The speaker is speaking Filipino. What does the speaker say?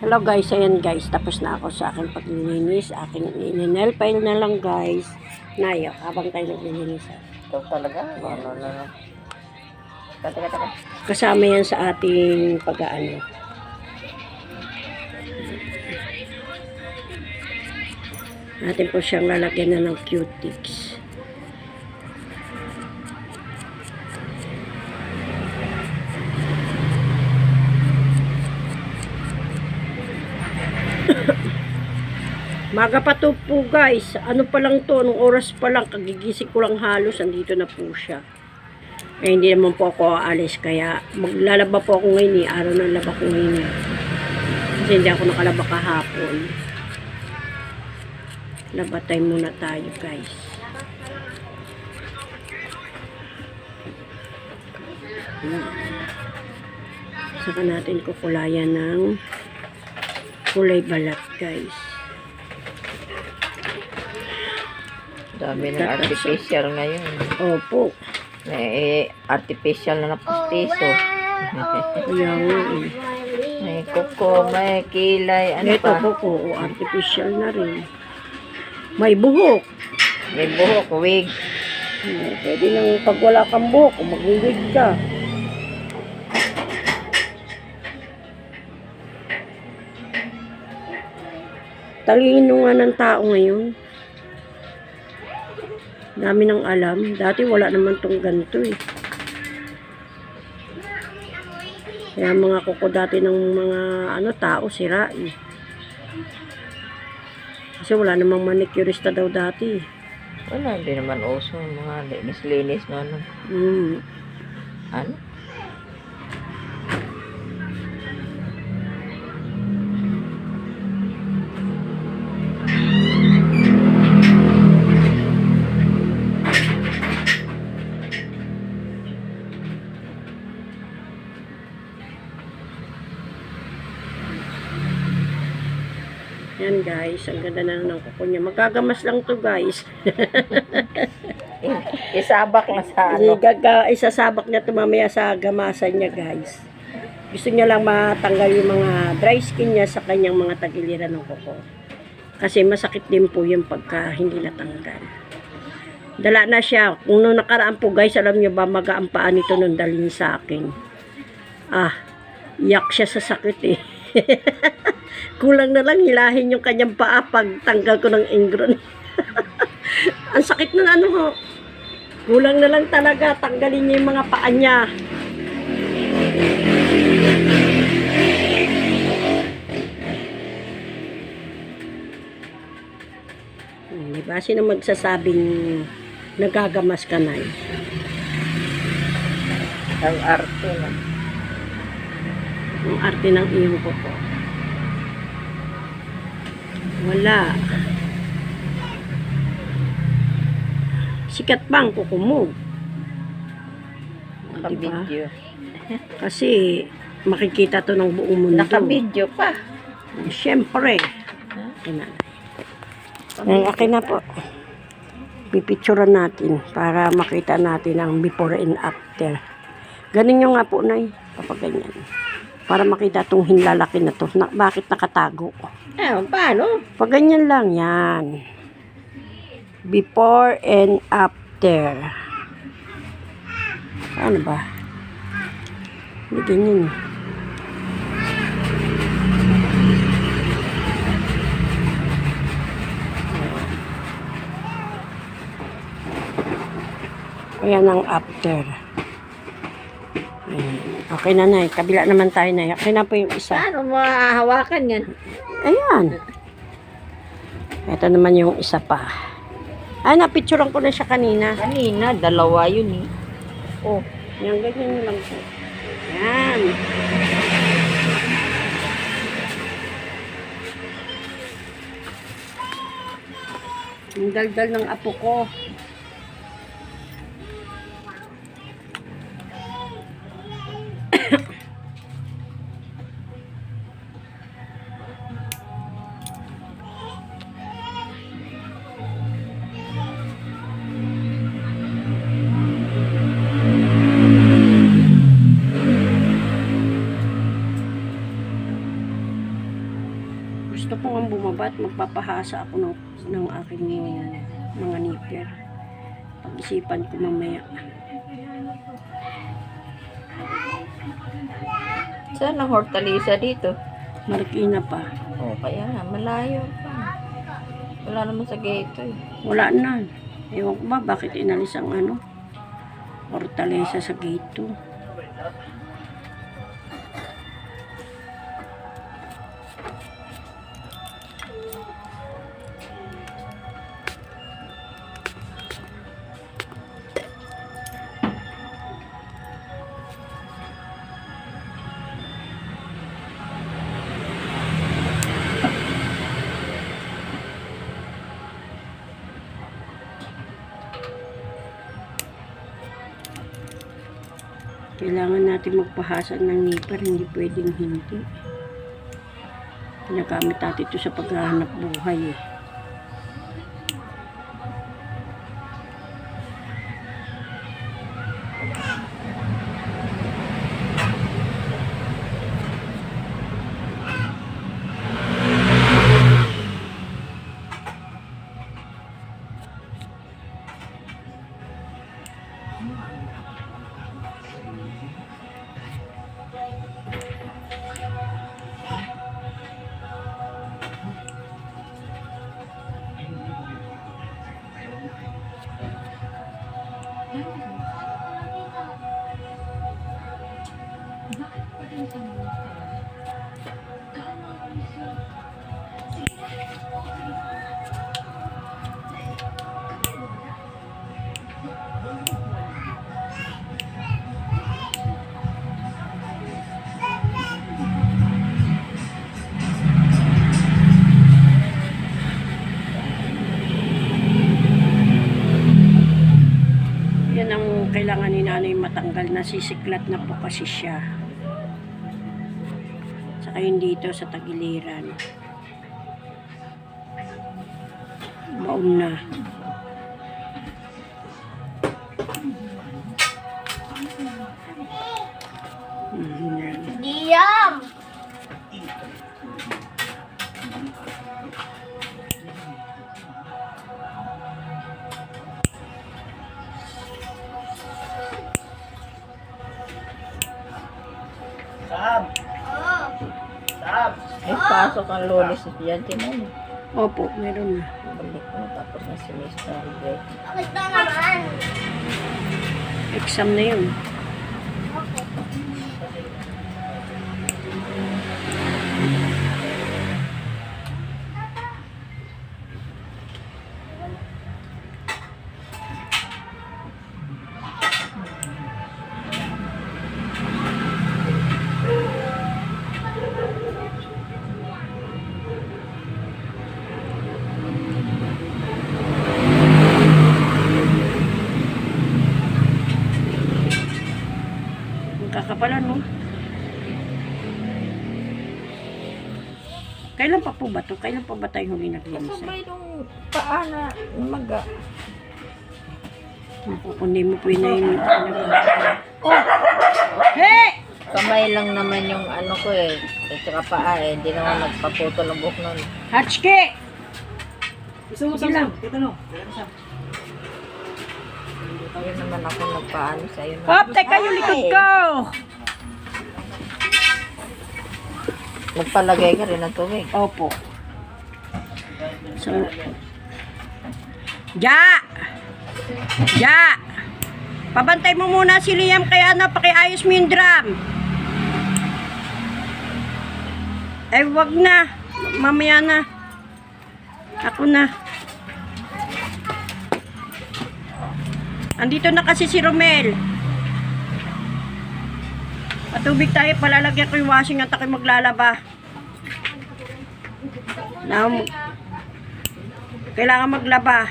Hello guys, ayan guys, tapos na ako sa aking paglilinis, aking nail file na lang guys. Nayo, habang tayo naglilinis. Ito talaga? Ano na. Teka. Kasama yan sa ating pag-aano. Natin po siyang lalagyan na ng cutics. Maga pa to po guys. Ano pa lang to, anong oras pa lang, kagigising ko lang halos, andito na po siya. Eh hindi naman po ako aalis, kaya maglalaba po ako ngayon eh. Araw ng laba ko ngayon eh. Kasi hindi ako nakalaba kahapon. Laba time muna tayo guys. Saka natin kukulayan ng kulay balat guys. Dami ng artificial ngayon. Opo. May artificial na pustiso. Kaya nga eh. May kuko, may kilay, ano Ito pa? po po, artificial na rin. May buhok. May buhok, wig. Pwede nang pag wala kang buhok, mag-wig ka. Talino nga ng tao ngayon. Dami nang alam. Dati wala naman tong ganito eh. Kaya mga kuko dati ng mga tao sira eh. Kasi wala namang manicurista daw dati. Wala, hindi naman uso. Mga linis-linis na ano. Ano? Yan guys, ang ganda na ng kuko niya. Magagamas lang to guys. Isabak na sa ano. Isasabak niya to mamaya sa gamasan niya guys. Gusto niya lang matanggal yung mga dry skin niya sa kanyang mga tagiliran ng kuko. Kasi masakit din po yung pagka hindi natanggal. Dala na siya. Kung nung nakaraan po guys, alam niyo ba, magaan paan ito nung dalhin sa akin. Iyak siya sa sakit eh. Kulang na lang hilahin yung kanyang paa pag tanggal ko ng ingron. Ang sakit na ano ho. Kulang na lang talaga tanggalin niya yung mga paa niya. Diba? Sino magsasabing nagagamas ka na eh? Ang arte na. Ang arte ng iyong kuko. Wala. Sikat ba ang kuko mo? Diba? Naka-video. Kasi makikita to ng buong mundo. Naka-video pa. Siyempre. Ang akin na po. Pipicturean natin para makita natin ang before and after. Ganun yung nga po, Nay. Kapag ganyan. Para makita itong hinlalaki na to. Bakit nakatago? Paano? Pag ganyan lang, yan. Before and after. Ano ba? Hindi ganyan. Ayan ang after. Ayan. Okay na, Nay. Kabila naman tayo, Nay. Okay na po yung isa. Paano mahahawakan yan? Ayan. Ito naman yung isa pa. Ay, napicturean ko na siya kanina. Kanina, dalawa yun eh. Oh, yan, ganyan lang po. Yan. Ang daldal ng apo ko. Gusto ko nga bumaba at magpapahasa ako ng aking mga nipper. Pag-isipan ko mamaya. Saan ang hortalisa dito? Marikina pa. Oh, kaya nga, malayo pa. Wala naman sa gate eh. Wala na. Ewan ko ba bakit inalis ang hortaleza sa gate 2. Kailangan natin magpahasa ng nipper, hindi pwedeng hindi. Pinagamit natin ito sa paghahanap buhay eh. Yan ang kailangan ni nanay matanggal, nasisiklat na po kasi siya. Saka hindi ito sa tagiliran. Baon na. Yan. Diam! May pasok ang Lunes estudyante mo. Opo, meron na. Balik mo tapos na semester break. Bakit na naman? Exam na yun. Kakapalan mo. Kailan pa po ba ito? Kailan pa ba tayo huli naglinis? Kasabay nung paa na maga. Kundi mo po yun na yun. Oh! Hey! Kamay lang naman yung ano ko eh. At saka paa eh. Hindi naman nagpaputol ang buhok nun. Hatchke! Gusto mo Sige lang. Sam? Dito no. Yun naman ako nagpaano sa'yo. Hop! Teka yung likod ko! Nagpalagay ka rin ng tubig. Opo. So, Ja! Ja! Pabantay mo muna si Liam kaya pakiayos mo yung drum. Eh, wag na. Mamaya na. Ako na. Andito na kasi si Romel. Patubig tayo, palalagyan ko yung washing at ako'y maglalaba. Now, kailangan maglaba.